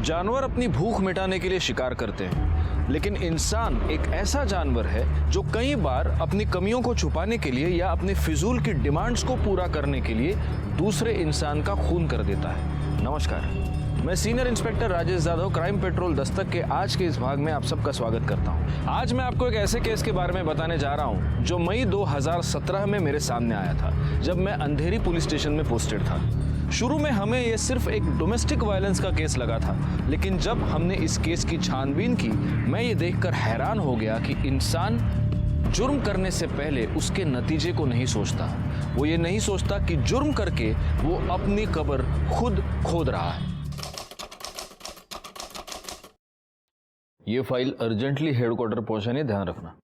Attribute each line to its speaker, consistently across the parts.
Speaker 1: जानवर अपनी भूख मिटाने के लिए शिकार करते हैं, लेकिन इंसान एक ऐसा जानवर है जो कई बार अपनी कमियों को छुपाने के लिए या अपने फिजूल की डिमांड्स को पूरा करने के लिए दूसरे इंसान का खून कर देता है। नमस्कार, मैं senior inspector Rajesh Yadav crime petrol Dastak के आज के इस भाग में आप सबका स्वागत करता हूं। आज मैं आपको एक ऐसे केस के बारे में बताने जा रहा हूं जो मई 2017 में मेरे सामने आया था, जब मैं अंधेरी पुलिस स्टेशन में पोस्टेड था। शुरू में हमें यह सिर्फ एक डोमेस्टिक वायलेंस का केस लगा था, लेकिन जब हमने इस केस की छानबीन की, मैं ये देखकर हैरान हो गया कि इंसान जुर्म करने से पहले उसके नतीजे को नहीं सोचता। वो ये नहीं सोचता कि जुर्म करके वो अपनी कब्र खुद खोद रहा है। ये फाइल अर्जेंटली हेडक्वार्टर पहुंचाने ध्यान रखना।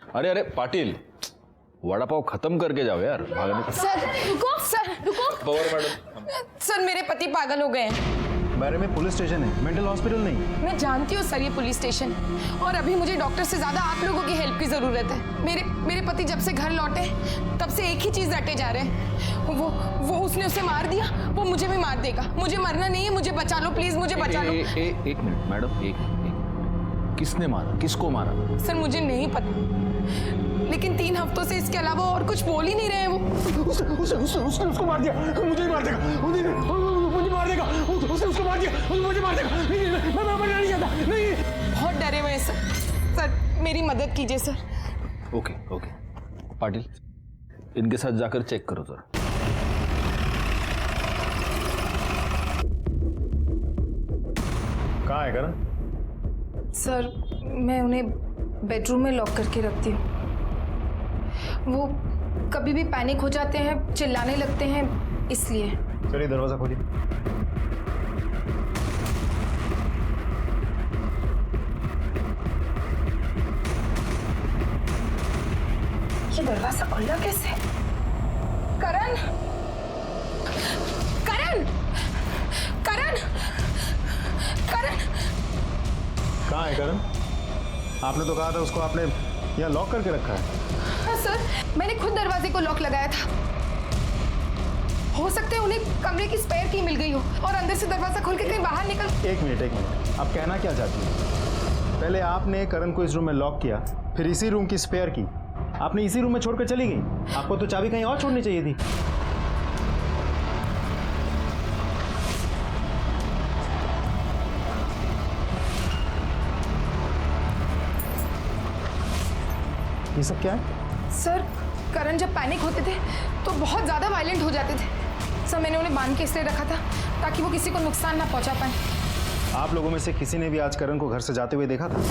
Speaker 1: अरे अरे पाटिल, वड़ा पाव खत्म करके जाओ यार, भागने।
Speaker 2: सर रुको
Speaker 1: पवार मैडम।
Speaker 2: सर मेरे पति पागल हो गए हैं।
Speaker 3: बारे में पुलिस स्टेशन है, मेंटल हॉस्पिटल नहीं।
Speaker 2: मैं जानती हूँ सर ये पुलिस स्टेशन, और अभी मुझे डॉक्टर से ज्यादा आप लोगों की हेल्प की जरूरत है। मेरे पति जब से घर लौटे तब से एक ही चीज रटे जा रहे हैं, वो उसने उसे मार दिया, वो मुझे भी मार देगा। मुझे मरना नहीं है, मुझे बचा लो प्लीज, मुझे बचा लो।
Speaker 1: एक मिनट मैडम, एक किसने मारा, किसको मारा?
Speaker 2: सर मुझे नहीं पता, लेकिन 3 हफ्तों से इसके अलावा और कुछ बोल ही नहीं रहे हैं वो।
Speaker 3: उसने उसको मार दिया, मुझे मार देगा, मुझे मार देगा, उसने उसको मार दिया, मुझे मार देगा। मैं मरना नहीं चाहता, नहीं।
Speaker 2: बहुत डरे हुए हैं सर, मेरी मदद कीजिए सर।
Speaker 1: ओके पाटिल, इनके साथ जाकर चेक करो जरा।
Speaker 3: कहाँ है करण?
Speaker 2: सर मैं उन्हें बेडरूम में लॉक करके रखती हूँ। वो कभी भी पैनिक हो जाते हैं, चिल्लाने लगते हैं, इसलिए।
Speaker 3: चलिए दरवाजा खोलिए।
Speaker 2: ये दरवाजा खुला कैसे? करण, करण, करण, करण।
Speaker 3: कहाँ है करण? आपने तो कहा था उसको आपने यहाँ लॉक करके रखा है।
Speaker 2: हाँ सर, मैंने खुद दरवाजे को लॉक लगाया था। हो सकता है उन्हें कमरे की स्पेयर की मिल गई हो और अंदर से दरवाजा खोल के कहीं बाहर निकल।
Speaker 3: एक मिनट, आप कहना क्या चाहती हैं? पहले आपने करण को इस रूम में लॉक किया, फिर इसी रूम की स्पेयर की आपने इसी रूम में छोड़कर चली गई। आपको तो चाबी कहीं और छोड़नी चाहिए थी। ये सब क्या है?
Speaker 2: सर करण जब पैनिक होते थे तो बहुत ज्यादा वायलेंट हो जाते थे। सर मैंने उन्हें बांध के इसलिए रखा था ताकि वो किसी को नुकसान ना पहुंचा पाए।
Speaker 3: आप लोगों में से किसी ने भी आज करण को घर से जाते हुए देखा था?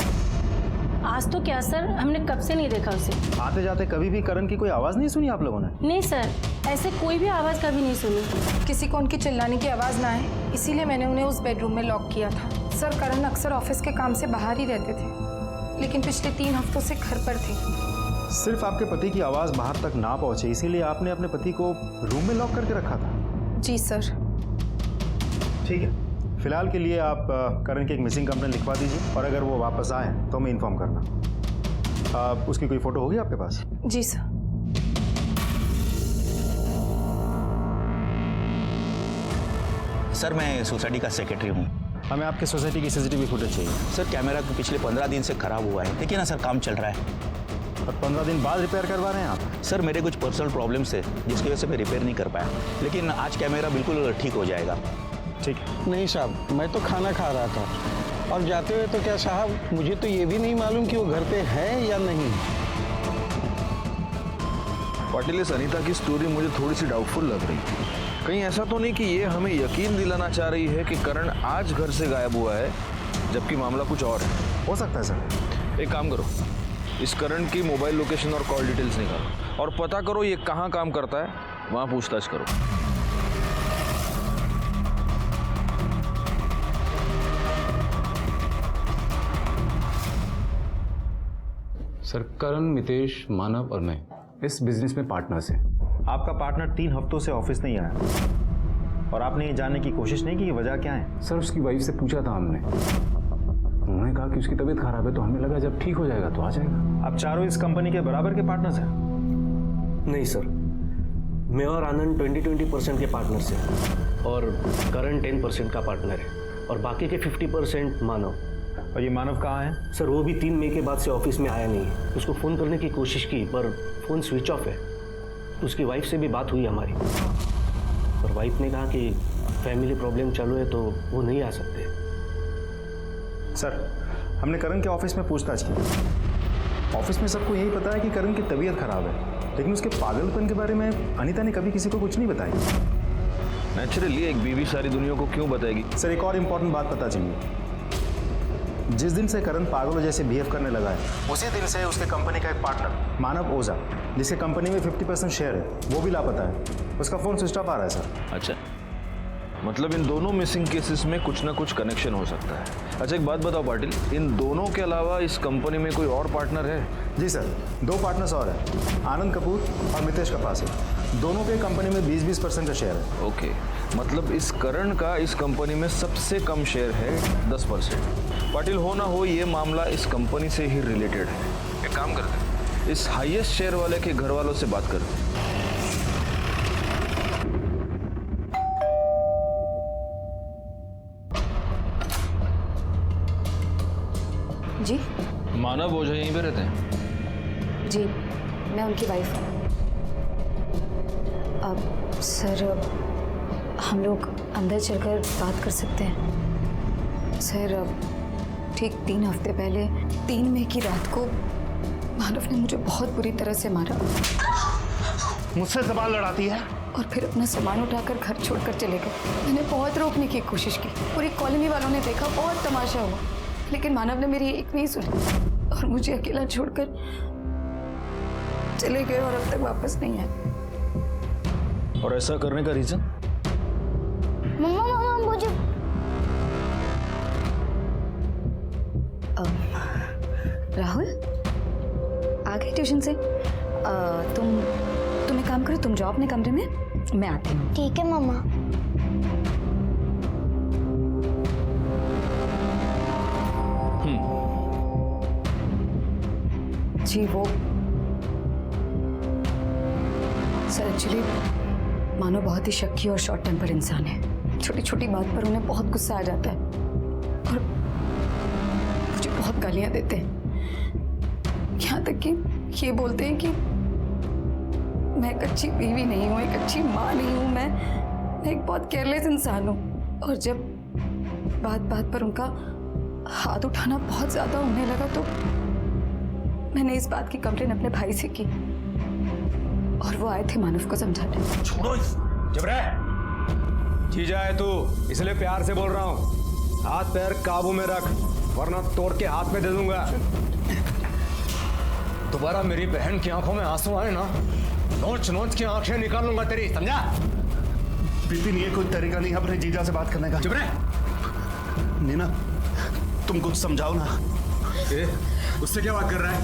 Speaker 4: आज तो क्या सर, हमने कब से नहीं देखा उसे।
Speaker 3: आते जाते कभी भी करण की कोई आवाज नहीं सुनी आप लोगों ने?
Speaker 4: नहीं सर, ऐसे कोई भी आवाज कभी नहीं सुनी।
Speaker 2: किसी को उनकी चिल्लाने की आवाज ना आए, इसीलिए मैंने उन्हें उस बेडरूम में लॉक किया था। सर करण अक्सर ऑफिस के काम से बाहर ही रहते थे, लेकिन पिछले 3 हफ्तों से घर पर थे।
Speaker 3: सिर्फ आपके पति की आवाज बाहर तक ना पहुंचे, इसीलिए आपने अपने पति को रूम में लॉक करके रखा था?
Speaker 2: जी सर।
Speaker 3: ठीक है, फिलहाल के लिए आप करण की एक मिसिंग कंप्लेंट लिखवा दीजिए, और अगर वो वापस आए तो हमें इन्फॉर्म करना। उसकी कोई फोटो होगी आपके पास?
Speaker 2: जी सर।
Speaker 5: सर मैं सोसाइटी का सेक्रेटरी हूँ।
Speaker 3: हमें आपके सोसाइटी की सीसीटीवी फुटेज चाहिए।
Speaker 5: सर कैमरा तो पिछले 15 दिन से खराब हुआ है। देखिए ना सर, काम चल रहा है।
Speaker 3: और 15 दिन बाद रिपेयर करवा रहे हैं आप?
Speaker 5: सर मेरे कुछ पर्सनल प्रॉब्लम्स है जिसकी वजह से मैं रिपेयर नहीं कर पाया, लेकिन आज कैमरा बिल्कुल ठीक हो जाएगा।
Speaker 3: ठीक है।
Speaker 6: नहीं साहब, मैं तो खाना खा रहा था और जाते हुए तो क्या साहब, मुझे तो ये भी नहीं मालूम कि वो घर पे है या नहीं।
Speaker 1: पाटिल, इस अनीता की स्टोरी मुझे थोड़ी सी डाउटफुल लग रही है। कहीं ऐसा तो नहीं कि ये हमें यकीन दिलाना चाह रही है कि करण आज घर से गायब हुआ है, जबकि मामला कुछ और है?
Speaker 3: हो सकता है सर।
Speaker 1: एक काम करो, इस करण की मोबाइल लोकेशन और कॉल डिटेल्स निकालो और पता करो ये कहाँ काम करता है, वहाँ पूछताछ करो।
Speaker 7: सर करण, मितेश, मानव और मैं इस बिजनेस में पार्टनर्स हैं।
Speaker 3: आपका पार्टनर 3 हफ्तों से ऑफिस नहीं आया और आपने ये जानने की कोशिश नहीं की कि वजह क्या है?
Speaker 7: सर उसकी वाइफ से पूछा था हमने, उन्होंने कहा कि उसकी तबीयत खराब है, तो हमें लगा जब ठीक हो जाएगा तो आ जाएगा।
Speaker 3: आप चारों इस कंपनी के बराबर के पार्टनर्स हैं?
Speaker 8: नहीं सर, मैं और आनंद 20-20% के पार्टनर्स हैं और करण 10% का पार्टनर है। और बाकी के 50% मानव।
Speaker 3: और ये मानव कहाँ है?
Speaker 8: सर वो भी 3 मई के बाद से ऑफिस में आया नहीं है। उसको फ़ोन करने की कोशिश की पर फ़ोन स्विच ऑफ है। उसकी वाइफ से भी बात हुई हमारी, पर वाइफ ने कहा कि फैमिली प्रॉब्लम चालू है तो वो नहीं आ सकते।
Speaker 3: सर, हमने करण के ऑफिस में पूछताछ की। ऑफिस में सबको यही पता है कि करण की तबीयत खराब है, लेकिन उसके पागलपन के बारे में अनीता ने कभी किसी को कुछ नहीं बताया।
Speaker 1: नेचुरली एक बीवी सारी दुनिया को क्यों बताएगी?
Speaker 3: सर, एक और इम्पोर्टेंट बात पता चली। जिस दिन से करण पागलों जैसे बिहेव करने लगा है, उसी दिन से उसके कंपनी का एक पार्टनर मानव ओझा, जिसके कंपनी में 50% शेयर है, वो भी लापता है। उसका फ़ोन स्विच ऑफ आ रहा है सर।
Speaker 1: अच्छा, मतलब इन दोनों मिसिंग केसेस में कुछ ना कुछ कनेक्शन हो सकता है। अच्छा एक बात बताओ पाटिल, इन दोनों के अलावा इस कंपनी में कोई और पार्टनर है?
Speaker 3: जी सर, 2 पार्टनर्स और हैं, आनंद कपूर और मितेश कपासे। दोनों के कंपनी में 20-20% का शेयर है।
Speaker 1: ओके, मतलब इस करण का इस कंपनी में सबसे कम शेयर है 10%। पाटिल हो ना हो ये मामला इस कंपनी से ही रिलेटेड है। एक काम करते हैं, इस हाईएस्ट शेयर वाले के घर वालों से बात करते हैं।
Speaker 9: जी
Speaker 1: मानव ओझा यहीं पे रहते हैं?
Speaker 9: जी, मैं उनकी वाइफ हूँ। अब सर, हम लोग अंदर चलकर बात कर सकते हैं? सर, ठीक 3 हफ्ते पहले 3 मई की रात को मानव ने मुझे बहुत बुरी तरह से मारा।
Speaker 8: मुझसे सवाल लड़ाती है
Speaker 9: और फिर अपना सामान उठाकर घर छोड़कर चले गए। मैंने बहुत रोकने की कोशिश की, पूरी कॉलोनी वालों ने देखा, बहुत तमाशा हुआ, लेकिन मानव ने मेरी एक नहीं सुनी और मुझे अकेला छोड़कर चले गए और अब तक वापस नहीं आए।
Speaker 1: और ऐसा करने का रीजन?
Speaker 10: मम्मा मुझे
Speaker 9: राहुल आ गए ट्यूशन से? तुम एक काम करो, तुम जाओ अपने कमरे में, मैं आती हूँ।
Speaker 10: ठीक है मम्मा।
Speaker 9: जी वो सर, एक्चुअली मानो बहुत ही शक्की और शॉर्ट टेम्पर इंसान है। छोटी छोटी बात पर उन्हें बहुत गुस्सा आ जाता है और मुझे बहुत गालियां देते हैं। यहाँ तक कि ये बोलते हैं कि मैं एक अच्छी बीवी नहीं हूँ, एक अच्छी माँ नहीं हूँ, मैं एक बहुत केयरलेस इंसान हूँ। और जब बात बात पर उनका हाथ उठाना बहुत ज़्यादा होने लगा तो मैंने इस बात की कंप्लेन अपने भाई से की और वो आए थे मानव को समझाने।
Speaker 11: छोड़ो, चुप रह। जीजा है तू, इसलिए प्यार से बोल रहा हूँ। हाथ पैर काबू में रख, वरना तोड़ के हाथ में दे दूंगा। दोबारा मेरी बहन की आंखों में आंसू आए ना, नोच नोच के आंखें निकाल लूंगा तेरी, समझा?
Speaker 12: विपिन, ये कोई तरीका नहीं अपने जीजा से बात करने का।
Speaker 11: चुप रह।
Speaker 12: नीना, तुम कुछ समझाओ ना।
Speaker 11: उससे क्या बात कर रहा है?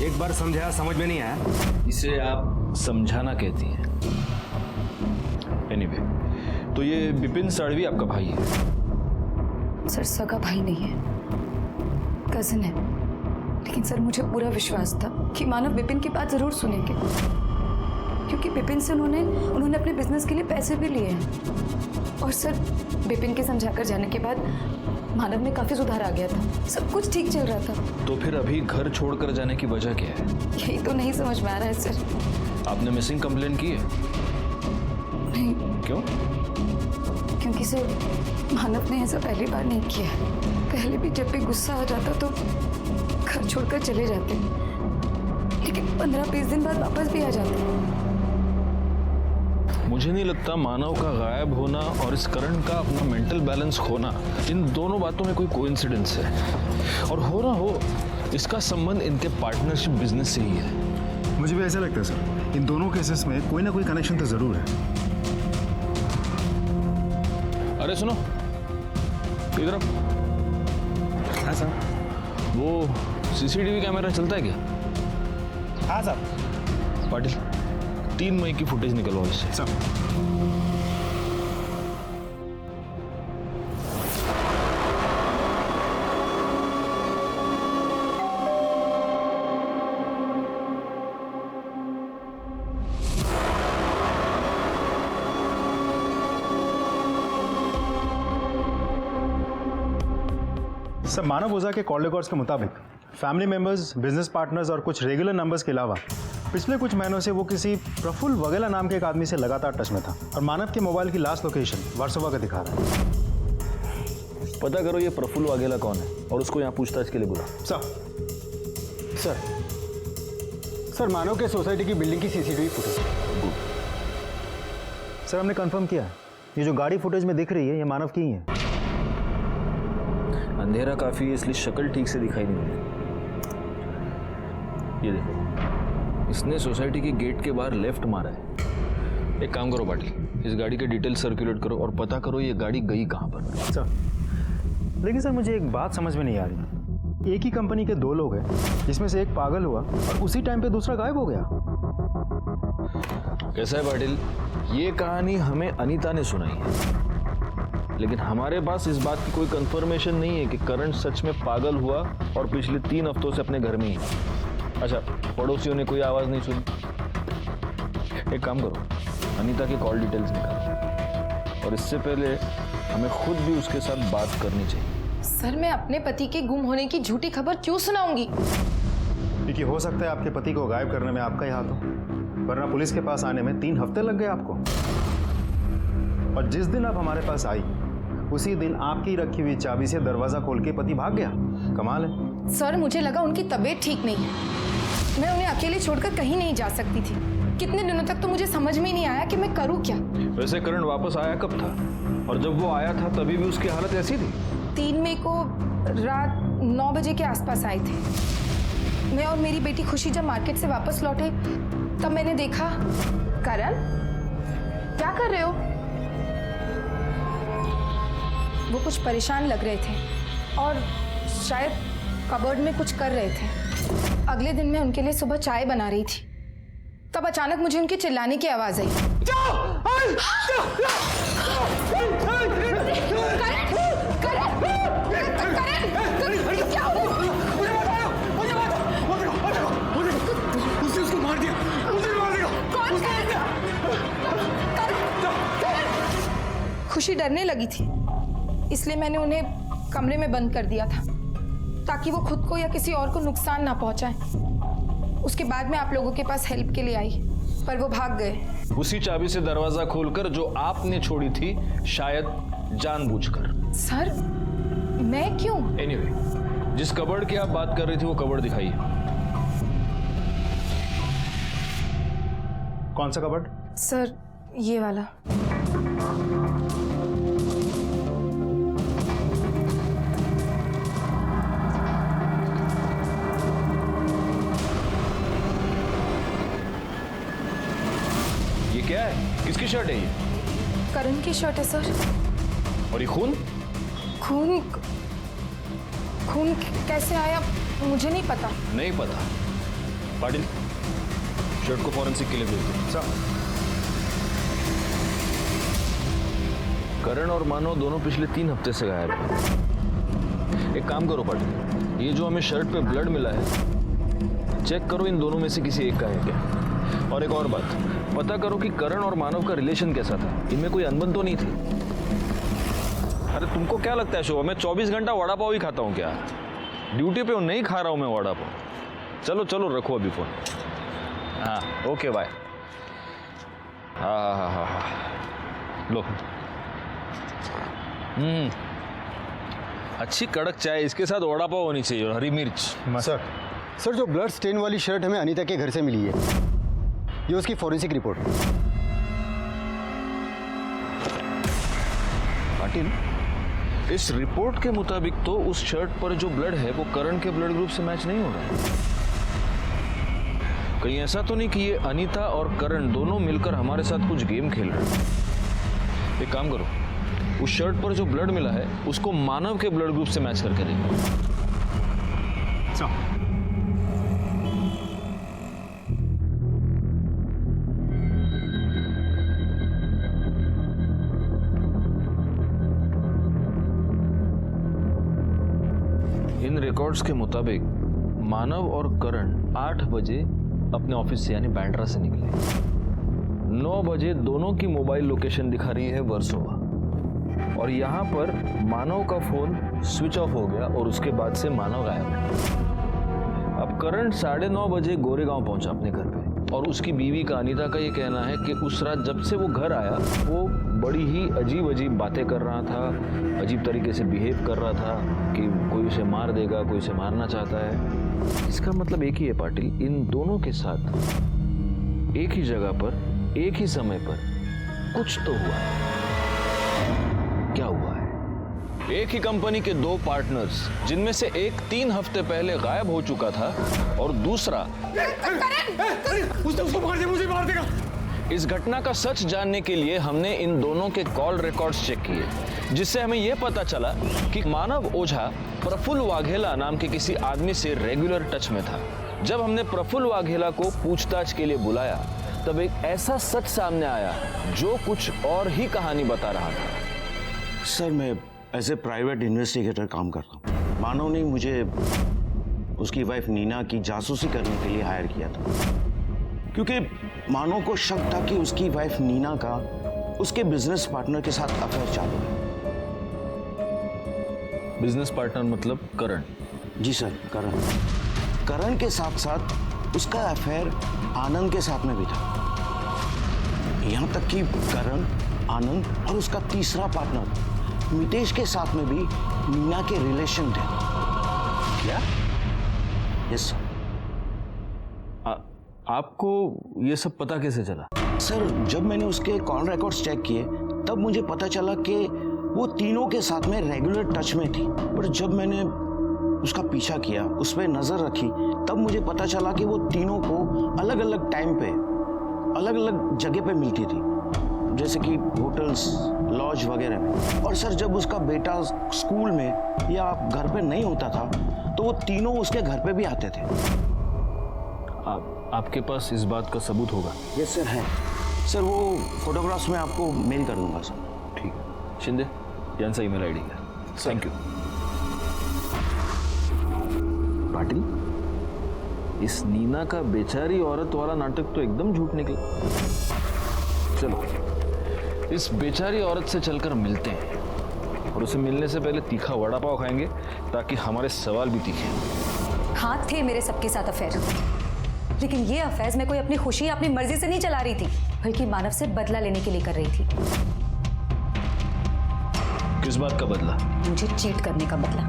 Speaker 11: एक बार समझाया, समझ में नहीं आया।
Speaker 1: इसे आप समझाना कहती हैं। एनीवे, तो ये विपिन साड़वी आपका भाई है?
Speaker 9: सर, सगा भाई नहीं है, कजिन है। लेकिन सर, मुझे पूरा विश्वास था कि मानव विपिन की बात जरूर सुनेंगे, क्योंकि विपिन से उन्होंने अपने बिजनेस के लिए पैसे भी लिए हैं। और सर, विपिन के समझाकर जाने के बाद मानव में काफी सुधार आ गया था, सब कुछ ठीक चल रहा था।
Speaker 1: तो फिर अभी घर छोड़कर जाने की वजह क्या है?
Speaker 9: यही तो नहीं समझ में आ रहा है सर।
Speaker 1: आपने मिसिंग कंप्लेन की है?
Speaker 9: नहीं।
Speaker 1: क्यों?
Speaker 9: क्योंकि सर, मानव ने ऐसा पहली बार नहीं किया है। पहले भी जब भी गुस्सा आ जाता तो घर छोड़कर चले जाते, लेकिन 15-20 दिन बाद वापस भी आ जाते।
Speaker 1: मुझे नहीं लगता मानव का गायब होना और इस करण का अपना मेंटल बैलेंस खोना, इन दोनों बातों में कोई कोइंसिडेंस है। और हो ना हो, इसका संबंध इनके पार्टनरशिप बिजनेस से ही है।
Speaker 3: मुझे भी ऐसा लगता है सर, इन दोनों केसेस में कोई ना कोई कनेक्शन तो जरूर है।
Speaker 1: अरे सुनो, इधर आओ।
Speaker 3: हाँ सर।
Speaker 1: वो सीसीटीवी कैमरा चलता है क्या?
Speaker 3: हाँ सर।
Speaker 1: पाटिल, 3 मई की फुटेज निकलवाओ इससे।
Speaker 3: सर। सर, मानव ओझा के कॉल रिकॉर्ड्स के मुताबिक फैमिली मेंबर्स, बिजनेस पार्टनर्स और कुछ रेगुलर नंबर्स के अलावा पिछले कुछ महीनों से वो किसी प्रफुल्ल वगेला नाम के एक आदमी से लगातार टच में था और मानव के मोबाइल की लास्ट लोकेशन वार्सोवा का दिखा रहा है।
Speaker 1: पता करो ये प्रफुल्ल वाघेला कौन है और उसको यहाँ पूछताछ के लिए बुला।
Speaker 6: सर मानव के सोसाइटी की बिल्डिंग की सीसीटीवी फुटेज।
Speaker 3: सर, हमने कंफर्म किया है, ये जो गाड़ी फुटेज में दिख रही है ये मानव की ही है।
Speaker 1: अंधेरा काफी है इसलिए शक्ल ठीक से दिखाई नहीं मिली। ये देखो, इसने सोसाइटी के गेट के बाहर लेफ्ट मारा है। एक काम करो पाटिल, इस गाड़ी के डिटेल सर्कुलेट करो और पता करो ये गाड़ी गई कहाँ पर।
Speaker 3: सर, लेकिन सर मुझे एक बात समझ में नहीं आ रही। एक ही कंपनी के 2 लोग हैं जिसमें से एक पागल हुआ और उसी टाइम पे दूसरा गायब हो गया।
Speaker 1: कैसा है पाटिल, ये कहानी हमें अनीता ने सुनाई है, लेकिन हमारे पास इस बात की कोई कंफर्मेशन नहीं है कि करण सच में पागल हुआ और पिछले 3 हफ्तों से अपने घर में ही। अच्छा, पड़ोसियों ने कोई आवाज नहीं सुनी। एक काम करो, अनीता की कॉल डिटेल्स निकालो और इससे पहले हमें खुद भी उसके साथ बात करनी चाहिए।
Speaker 2: सर, मैं अपने पति के गुम होने की झूठी खबर क्यों सुनाऊंगी?
Speaker 3: क्योंकि हो सकता है आपके पति को गायब करने में आपका ही हाथ हो, वरना पुलिस के पास आने में 3 हफ्ते लग गए आपको। और जिस दिन आप हमारे पास आई उसी दिन आपकी रखी हुई चाबी से दरवाजा खोल के पति भाग गया। कमाल है।
Speaker 2: सर, मुझे लगा उनकी तबीयत ठीक नहीं है, मैं उन्हें अकेले छोड़कर कहीं नहीं जा सकती थी। कितने दिनों तक तो मुझे समझ में ही नहीं आया कि मैं करूँ क्या।
Speaker 1: वैसे करण वापस आया कब था? और जब वो आया था तभी भी उसकी हालत ऐसी थी?
Speaker 2: 3 मई को रात 9 बजे के आसपास आए थे। मैं और मेरी बेटी खुशी जब मार्केट से वापस लौटे तब मैंने देखा। करण, क्या कर रहे हो? वो कुछ परेशान लग रहे थे और शायद कबर्ड में कुछ कर रहे थे। अगले दिन मैं उनके लिए सुबह चाय बना रही थी, तब अचानक मुझे उनके चिल्लाने की आवाज आई। खुशी डरने लगी थी, इसलिए मैंने उन्हें कमरे में बंद कर दिया था ताकि वो खुद को या किसी और को नुकसान ना पहुंचाए। उसके बाद मैं आप लोगों के पास हेल्प के लिए आई, पर वो भाग गए।
Speaker 1: उसी चाबी से दरवाजा खोलकर जो आपने छोड़ी थी, शायद जानबूझकर।
Speaker 2: सर, मैं क्यों?
Speaker 1: एनीवे, जिस कबर्ड की आप बात कर रही थी वो कबर्ड दिखाइए।
Speaker 3: कौन सा कबर्ड?
Speaker 2: सर, ये वाला।
Speaker 1: ये क्या है? किसकी शर्ट है ये?
Speaker 2: करण की शर्ट है सर।
Speaker 1: और ये खून?
Speaker 2: खून? खून कैसे आया मुझे नहीं पता।
Speaker 1: नहीं पता? पाटिल, शर्ट को फॉरेंसिक के लिए भेज दो।
Speaker 3: सर,
Speaker 1: करण और मानव दोनों पिछले 3 हफ्ते से गायब हैं। एक काम करो पाटिल, ये जो हमें शर्ट पे ब्लड मिला है, चेक करो इन दोनों में से किसी एक का है क्या। और एक और बात, पता करो कि करण और मानव का रिलेशन कैसा था, इनमें कोई अनबन तो नहीं थी। अरे तुमको क्या लगता है शोभा, मैं 24 घंटा वड़ा पाव ही खाता हूँ क्या? ड्यूटी पे हूँ, नहीं खा रहा हूँ मैं वड़ा पाव। चलो चलो रखो अभी फोन। हाँ ओके बाय। हाँ लो। अच्छी कड़क चाय, इसके साथ वड़ा पाव होनी चाहिए और हरी मिर्च।
Speaker 6: सर जो ब्लड स्टेन वाली शर्ट हमें अनीता के घर से मिली है, ये उसकी फॉरेंसिक रिपोर्ट।
Speaker 1: पाटिल, इस रिपोर्ट के मुताबिक तो उस शर्ट पर जो ब्लड है वो करण के ब्लड ग्रुप से मैच नहीं हो रहा है। कहीं ऐसा तो नहीं कि ये अनीता और करण दोनों मिलकर हमारे साथ कुछ गेम खेल रहे हैं? एक काम करो, उस शर्ट पर जो ब्लड मिला है उसको मानव के ब्लड ग्रुप से मैच करके देखो। इन रिकॉर्ड्स के मुताबिक मानव और करण 8 बजे अपने ऑफिस से यानी बैंड्रा से निकले। 9 बजे दोनों की मोबाइल लोकेशन दिखा रही है वर्सोवा। और यहाँ पर मानव का फोन स्विच ऑफ हो गया और उसके बाद से मानव गायब है। अब करण 9:30 बजे गोरेगांव पहुंचा अपने घर पे और उसकी बीवी का अनीता का ये कहना है कि उस रात जब से वो घर आया वो बड़ी ही अजीब अजीब बातें कर रहा था, अजीब तरीके से बिहेव कर रहा था कि कोई उसे मार देगा, कोई उसे मारना चाहता है। इसका मतलब एक ही है पाटिल, इन दोनों के साथ एक ही जगह पर एक ही समय पर कुछ तो हुआ। क्या हुआ है? एक ही कंपनी के दो पार्टनर्स जिनमें से एक 3 हफ्ते पहले गायब हो चुका था और दूसरा
Speaker 11: उसको मार दे, मुझे मार देगा।
Speaker 1: इस घटना का सच जानने के लिए हमने इन दोनों के कॉल रिकॉर्ड्स चेक किए, जिससे हमें यह पता चला कि मानव ओझा प्रफुल्ल वाघेला नाम के किसी आदमी से रेगुलर टच में था। जब हमने प्रफुल्ल वाघेला को पूछताछ के लिए बुलाया तब एक ऐसा सच सामने आया जो कुछ और ही कहानी बता रहा था।
Speaker 10: सर, मैं एज ए प्राइवेट इन्वेस्टिगेटर काम करता हूँ। मानव ने मुझे उसकी वाइफ नीना की जासूसी करने के लिए हायर किया था, क्योंकि मानव को शक था कि उसकी वाइफ नीना का उसके बिजनेस पार्टनर के साथ अफेयर चालू है।
Speaker 1: बिजनेस पार्टनर मतलब करण?
Speaker 10: जी सर, करण। करण के साथ साथ उसका अफेयर आनंद के साथ में भी था। यहां तक कि करण, आनंद और उसका तीसरा पार्टनर मितेश के साथ में भी मीना के रिलेशन थे।
Speaker 1: क्या?
Speaker 10: Yes sir.
Speaker 1: आपको ये सब पता कैसे चला?
Speaker 10: सर, जब मैंने उसके कॉल रिकॉर्ड्स चेक किए तब मुझे पता चला कि वो तीनों के साथ में रेगुलर टच में थी। पर जब मैंने उसका पीछा किया, उस पर नजर रखी, तब मुझे पता चला कि वो तीनों को अलग अलग टाइम पे अलग अलग जगह पे मिलती थी, जैसे कि होटल्स, लॉज वगैरह में। और सर, जब उसका बेटा स्कूल में या घर पे नहीं होता था तो वो तीनों उसके घर पे भी आते थे।
Speaker 1: आपके पास इस बात का सबूत होगा?
Speaker 10: यस सर, है सर। वो फोटोग्राफ्स में आपको मेल कर दूंगा सर।
Speaker 1: ठीक है शिंदे, यांचा ईमेल आईडी है। Thank you. पाटिल, इस नीना का बेचारी औरत वाला नाटक तो एकदम झूठ निकला। चलो इस बेचारी औरत से चलकर मिलते हैं और उसे मिलने से पहले तीखा वड़ा पाव खाएंगे ताकि हमारे सवाल भी तीखे।
Speaker 9: हाँ, थे मेरे सबके साथ अफेयर, लेकिन ये अफेयर्स मैं कोई अपनी खुशी अपनी मर्जी से नहीं चला रही थी, बल्कि मानव से बदला लेने के लिए कर रही थी।
Speaker 1: किस बात का बदला?
Speaker 9: मुझे चीट करने का बदला।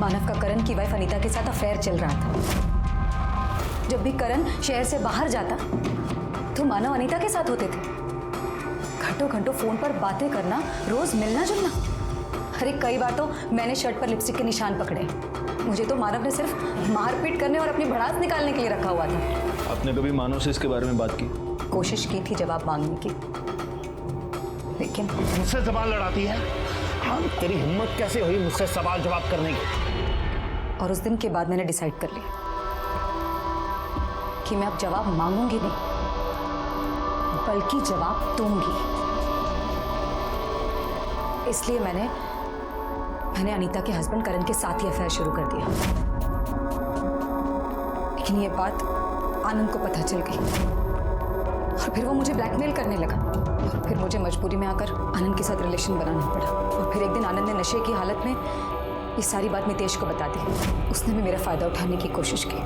Speaker 9: मानव का करण की वाइफ अनीता के साथ अफेयर चल रहा था। जब भी करण शहर से बाहर जाता तो मानव अनीता के साथ होते थे। घंटों घंटों फोन पर बातें करना, रोज मिलना जुलना। अरे कई बार तो मैंने शर्ट पर लिपस्टिक के निशान पकड़े। मुझे तो मानव ने सिर्फ मारपीट करने और अपनी भड़ास निकालने के लिए रखा हुआ था।
Speaker 1: आपने कभी मानव से इसके बारे में बात की?
Speaker 9: कोशिश की थी जवाब मांगने की, लेकिन
Speaker 12: मुझसे सवाल लड़ाती है।
Speaker 8: हाँ, तेरी हिम्मत कैसे हुई मुझसे सवाल जवाब करने की?
Speaker 9: और उस दिन के बाद मैंने डिसाइड कर लिया कि मैं अब जवाब मांगूंगी नहीं, बल्कि जवाब दूंगी। इसलिए मैंने अनीता के हस्बैंड करण के साथ ही अफेयर शुरू कर दिया। लेकिन ये बात आनंद को पता चल गई और फिर वो मुझे ब्लैकमेल करने लगा। और फिर मुझे मजबूरी में आकर आनंद के साथ रिलेशन बनाना पड़ा। और फिर एक दिन आनंद ने नशे की हालत में ये सारी बात मितेश को बता दी। उसने भी मेरा फायदा उठाने की कोशिश की,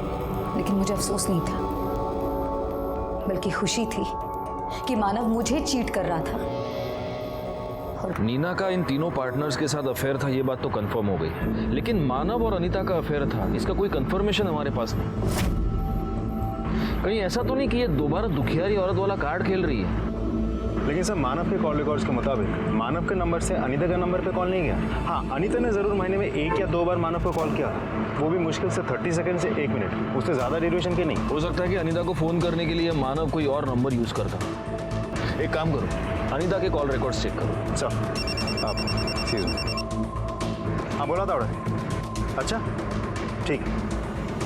Speaker 9: लेकिन मुझे अफसोस नहीं था, बल्कि खुशी थी कि मानव मुझे चीट कर रहा था।
Speaker 1: नीना का इन तीनों पार्टनर्स के साथ अफेयर था, ये बात तो कंफर्म हो गई, लेकिन मानव और अनीता का अफेयर था, इसका कोई कंफर्मेशन हमारे पास नहीं। कहीं ऐसा तो नहीं कि ये दोबारा दुखियारी औरत वाला कार्ड खेल रही है?
Speaker 3: लेकिन सर, मानव के कॉल रिकॉर्ड्स के मुताबिक मानव के नंबर से अनीता के नंबर पे कॉल नहीं गया। हाँ, अनीता ने जरूर महीने में 1 या 2 बार मानव को कॉल किया, वो भी मुश्किल से 30 सेकंड से 1 मिनट, उससे ज़्यादा ड्यूरेशन के नहीं।
Speaker 1: हो सकता है कि अनीता को फ़ोन करने के लिए मानव कोई और नंबर यूज़ करता। एक काम करो, अनीता के कॉल रिकॉर्ड्स चेक करो।
Speaker 3: सर आप एक्सक्यूज मी। हाँ, बोला था ऑर्डर। अच्छा ठीक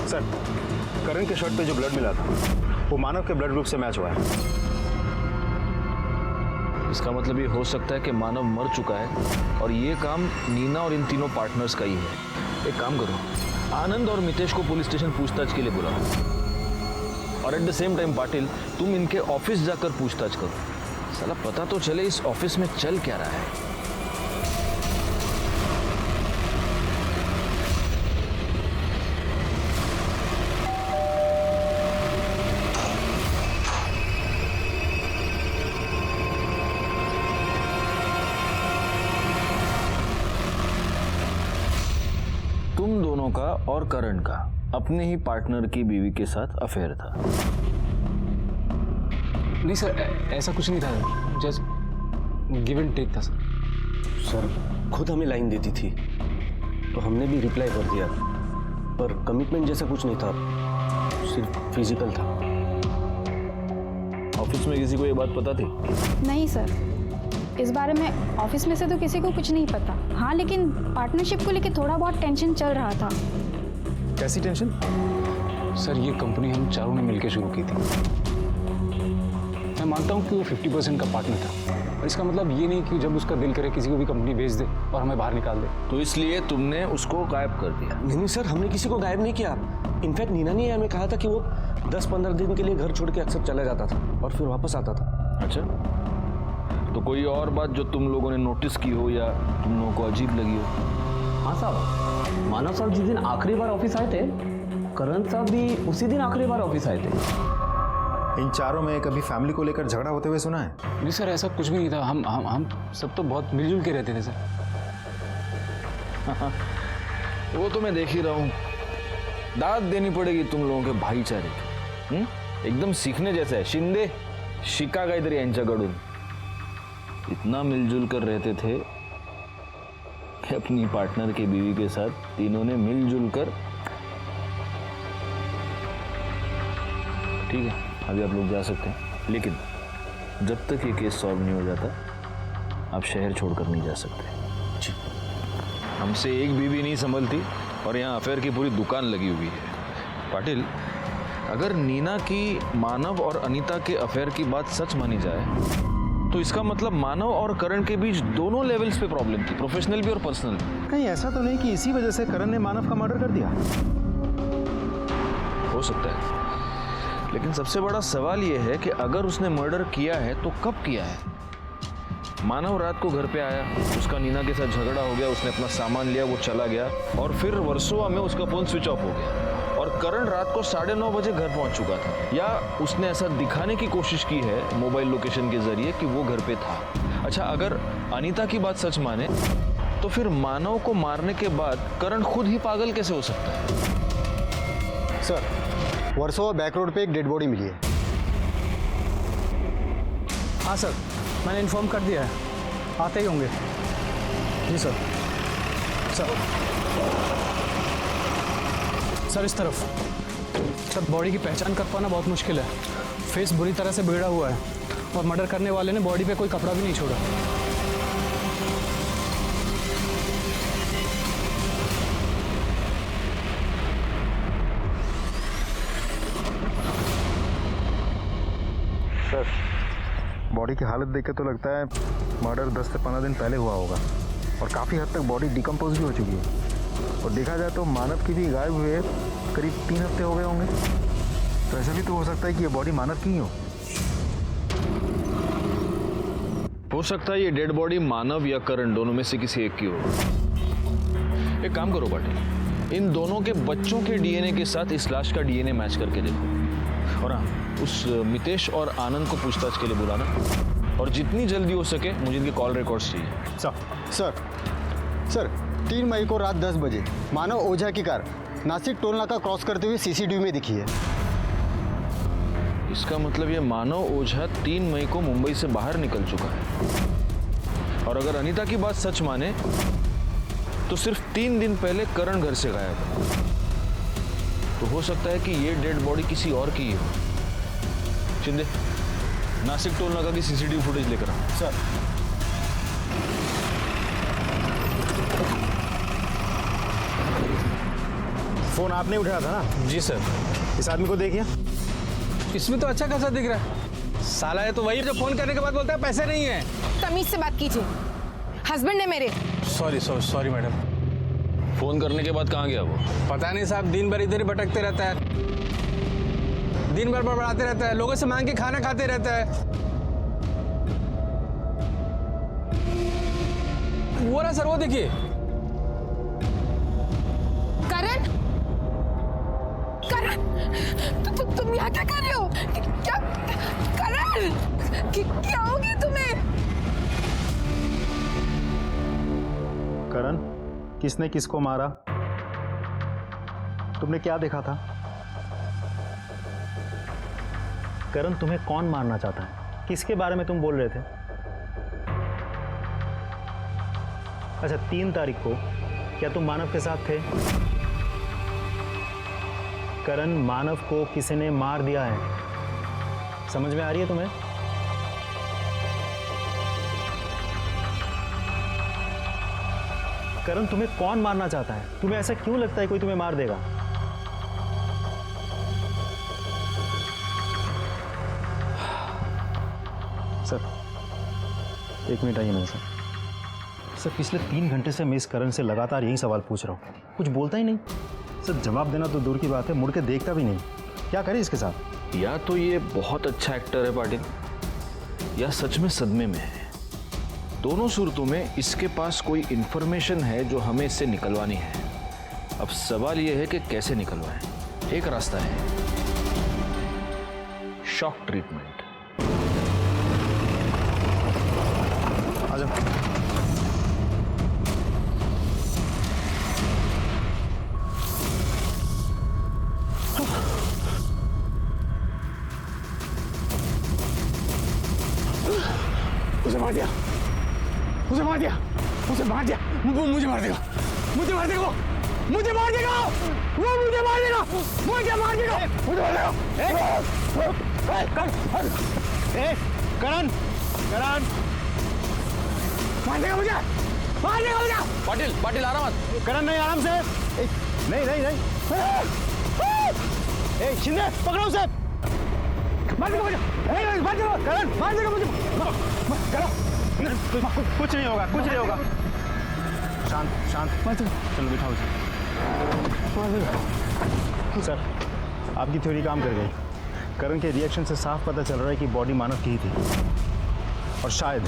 Speaker 3: सर, करण के शर्ट पे जो ब्लड मिला था वो मानव के ब्लड ग्रुप से मैच हुआ है।
Speaker 1: इसका मतलब ये हो सकता है कि मानव मर चुका है और ये काम नीना और इन तीनों पार्टनर्स का ही है। एक काम करो, आनंद और मितेश को पुलिस स्टेशन पूछताछ के लिए बुलाओ और at the same time Patil, तुम इनके ऑफिस जाकर पूछताछ करो। साला पता तो चले इस ऑफिस में चल क्या रहा है। तुम दोनों का और करण का अपने ही पार्टनर की बीवी के साथ अफेयर था।
Speaker 7: नहीं सर, ऐसा कुछ नहीं था, जस्ट गिव एंड टेक था सर।
Speaker 8: सर खुद हमें लाइन देती थी तो हमने भी रिप्लाई कर दिया, पर कमिटमेंट जैसा कुछ नहीं था, सिर्फ फिजिकल था।
Speaker 1: ऑफिस में किसी को ये बात पता थी?
Speaker 13: नहीं सर, इस बारे में ऑफिस में से तो किसी को कुछ नहीं पता। हाँ, लेकिन पार्टनरशिप को लेके थोड़ा बहुत टेंशन चल रहा था।
Speaker 1: कैसी टेंशन?
Speaker 7: सर ये कंपनी हम चारों ने मिलकर शुरू की थी। मैं मानता हूँ कि वो 50% का पार्टनर था, और इसका मतलब ये नहीं कि जब उसका दिल करे किसी को भी कंपनी बेच दे और हमें बाहर निकाल दे।
Speaker 1: तो इसलिए तुमने उसको गायब कर दिया?
Speaker 8: नहीं सर, हमने किसी को गायब नहीं किया। इनफैक्ट नीना ने हमें कहा था कि वो 10-15 दिन के लिए घर छोड़ के अक्सर चला जाता था और फिर वापस आता था।
Speaker 1: अच्छा, तो कोई और बात जो तुम लोगों ने नोटिस की हो या तुम लोगों को अजीब लगी हो?
Speaker 14: हाँ साहब, मानव साहब जिस दिन आखिरी बार ऑफिस आए थे, करण साहब भी उसी दिन आखिरी बार ऑफिस आए थे।
Speaker 3: इन चारों में कभी फैमिली को लेकर झगड़ा होते हुए सुना है?
Speaker 7: नहीं सर, ऐसा कुछ भी नहीं था। हम सब तो बहुत मिलजुल के रहते थे सर।
Speaker 1: वो तो मैं देख ही रहा हूँ। दाद देनी पड़ेगी तुम लोगों के भाईचारे की। एकदम सीखने जैसा है। शिंदे शिका काहीतरी यांच्याकडून इतना मिलजुल कर रहते थे कि अपनी पार्टनर की बीवी के साथ तीनों ने मिलजुल कर। ठीक है, अभी आप लोग जा सकते हैं, लेकिन जब तक ये केस सॉल्व नहीं हो जाता आप शहर छोड़कर नहीं जा सकते। जी, हमसे एक बीवी नहीं संभलती और यहाँ अफेयर की पूरी दुकान लगी हुई है। पाटिल, अगर नीना की मानव और अनीता के अफेयर की बात सच मानी जाए तो इसका मतलब मानव और करण के बीच दोनों लेवल्स पे प्रॉब्लम थी, प्रोफेशनल भी और पर्सनल भी।
Speaker 3: कहीं ऐसा तो नहीं कि इसी वजह से करण ने मानव का मर्डर कर दिया?
Speaker 1: हो सकता है, लेकिन सबसे बड़ा सवाल यह है कि अगर उसने मर्डर किया है तो कब किया है? मानव रात को घर पे आया, उसका नीना के साथ झगड़ा हो गया, उसने अपना सामान लिया, वो चला गया और फिर वर्सोवा में उसका फोन स्विच ऑफ हो गया और करण रात को 9:30 बजे घर पहुंच चुका था। या उसने ऐसा दिखाने की कोशिश की है मोबाइल लोकेशन के जरिए कि वो घर पे था। अच्छा, अगर अनीता की बात सच माने तो फिर मानव को मारने के बाद करण खुद ही पागल कैसे हो सकता है?
Speaker 15: सर, वर्सोवा बैक रोड पे एक डेड बॉडी मिली है।
Speaker 6: हाँ सर, मैंने इन्फॉर्म कर दिया है, आते ही होंगे। जी सर। सर इस तरफ। सर बॉडी की पहचान कर पाना बहुत मुश्किल है। फेस बुरी तरह से बिगड़ा हुआ है और मर्डर करने वाले ने बॉडी पे कोई कपड़ा भी नहीं छोड़ा।
Speaker 3: सर, बॉडी की हालत देख के तो लगता है मर्डर 10 से 15 दिन पहले हुआ होगा और काफ़ी हद तक बॉडी डिकम्पोज भी हो चुकी है। और देखा जाए तो मानव की भी गायब हुए करीब 3 हफ्ते हो गए होंगे। तो ऐसा भी तो हो सकता है कि ये बॉडी मानव की ही
Speaker 1: हो सकता है ये डेड बॉडी मानव या करण दोनों में से किसी एक की हो। एक काम करो पाटिल, इन दोनों के बच्चों के डीएनए के साथ इस लाश का डीएनए मैच करके देखो और हाँ, उस मितेश और आनंद को पूछताछ के लिए बुलाना और जितनी जल्दी हो सके मुझे इनके कॉल रिकॉर्ड्स चाहिए।
Speaker 15: सर 3 मई को रात 10 बजे मानव ओझा की कार नासिक टोल नाका क्रॉस करते हुए सीसीटीवी में दिखी है।
Speaker 1: इसका मतलब ये मानव ओझा 3 मई को मुंबई से बाहर निकल चुका है और अगर अनीता की बात सच माने तो सिर्फ 3 दिन पहले करण घर से गायब है। तो हो सकता है कि ये डेड बॉडी किसी और की ही हो। शिंदे, नासिक टोल नाका की सीसीटीवी फुटेज लेकर आओ।
Speaker 15: सर।
Speaker 3: फोन आपने उठाया था ना?
Speaker 6: जी सर।
Speaker 3: इस आदमी को देखिए।
Speaker 6: इसमें तो अच्छा खासा दिख रहा है। साला है तो वही जो फोन करने के बाद बोलता है पैसे नहीं है।
Speaker 2: तमीज से बात कीजिए, हस्बैंड है मेरे।
Speaker 6: Sorry madam.
Speaker 1: फोन करने के बाद कहाँ गया वो?
Speaker 6: पता नहीं साहब, दिन भर इधर ही भटकते रहता है, दिन भर बड़बड़ाते रहता है, लोगों से मांग के खाना खाते रहता है।
Speaker 7: वो रहा सर, वो देखिए।
Speaker 2: करण, करण, तुम यहाँ क्या कर रहे हो? क्या करण, क्या हो गया तुम्हें?
Speaker 3: करण, किसने किसको मारा? तुमने क्या देखा था? करण, तुम्हें कौन मारना चाहता है? किसके बारे में तुम बोल रहे थे? अच्छा, 3 तारीख को क्या तुम मानव के साथ थे? करण, मानव को किसी ने मार दिया है। समझ में आ रही है तुम्हें? करण, तुम्हें कौन मारना चाहता है? तुम्हें ऐसा क्यों लगता है कोई तुम्हें मार देगा? सर, 1 मिनट आइए मेरे साथ। सर, पिछले 3 घंटे से मैं इस करण से लगातार यही सवाल पूछ रहा हूँ, कुछ बोलता ही नहीं। सर, जवाब देना तो दूर की बात है, मुड़ के देखता भी नहीं। क्या करें इसके साथ?
Speaker 1: या तो ये बहुत अच्छा एक्टर है पाटिल, या सच में सदमे में है। दोनों सूरतों में इसके पास कोई इंफॉर्मेशन है जो हमें इससे निकलवानी है। अब सवाल यह है कि कैसे निकलवाएं। एक रास्ता है, शॉक ट्रीटमेंट।
Speaker 3: आ जाओ।
Speaker 7: उसे मार दिया, उसे मार दिया, उसे मार दिया। वो मुझे मार देगा, मुझे मार देगा, मुझे मार देगा, वो मुझे मार देगा, मुझे मार देगा, मुझे मार देगा।
Speaker 3: करण, करण,
Speaker 7: मार देगा मुझे, मार देगा मुझे।
Speaker 1: पाटिल, पाटिल आराम मत।
Speaker 3: करण, नहीं, आराम से। नहीं नहीं नहीं, शिंदे पकड़ो उसे।
Speaker 7: मार देगा मुझे, मार देगा,
Speaker 3: करण,
Speaker 7: मार देगा मुझे।
Speaker 3: कुछ नहीं होगा, कुछ नहीं होगा। शांत, शांत। चलो बिठाओ उसे। सर, आपकी थ्योरी काम कर गई। करण के रिएक्शन से साफ पता चल रहा है कि बॉडी मानव की ही थी, और शायद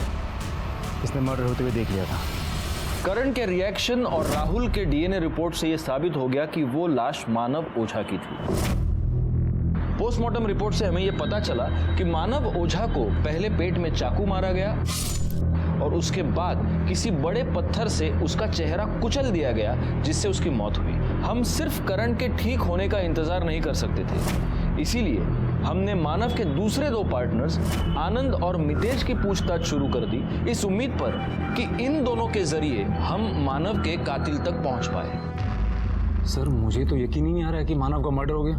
Speaker 3: इसने मर्डर होते हुए देख लिया था।
Speaker 1: करण के रिएक्शन और राहुल के डीएनए रिपोर्ट से यह साबित हो गया कि वो लाश मानव ओझा की थी। पोस्टमार्टम रिपोर्ट से हमें यह पता चला कि मानव ओझा को पहले पेट में चाकू मारा गया और उसके बाद किसी बड़े पत्थर से उसका चेहरा कुचल दिया गया, जिससे उसकी मौत हुई। हम सिर्फ करण के ठीक होने का इंतजार नहीं कर सकते थे, इसीलिए हमने मानव के दूसरे 2 पार्टनर्स आनंद और मितेश की पूछताछ शुरू कर दी, इस उम्मीद पर कि इन दोनों के जरिए हम मानव के कातिल तक पहुंच पाए।
Speaker 7: सर, मुझे तो यकीन ही नहीं आ रहा है कि मानव का मर्डर हो गया।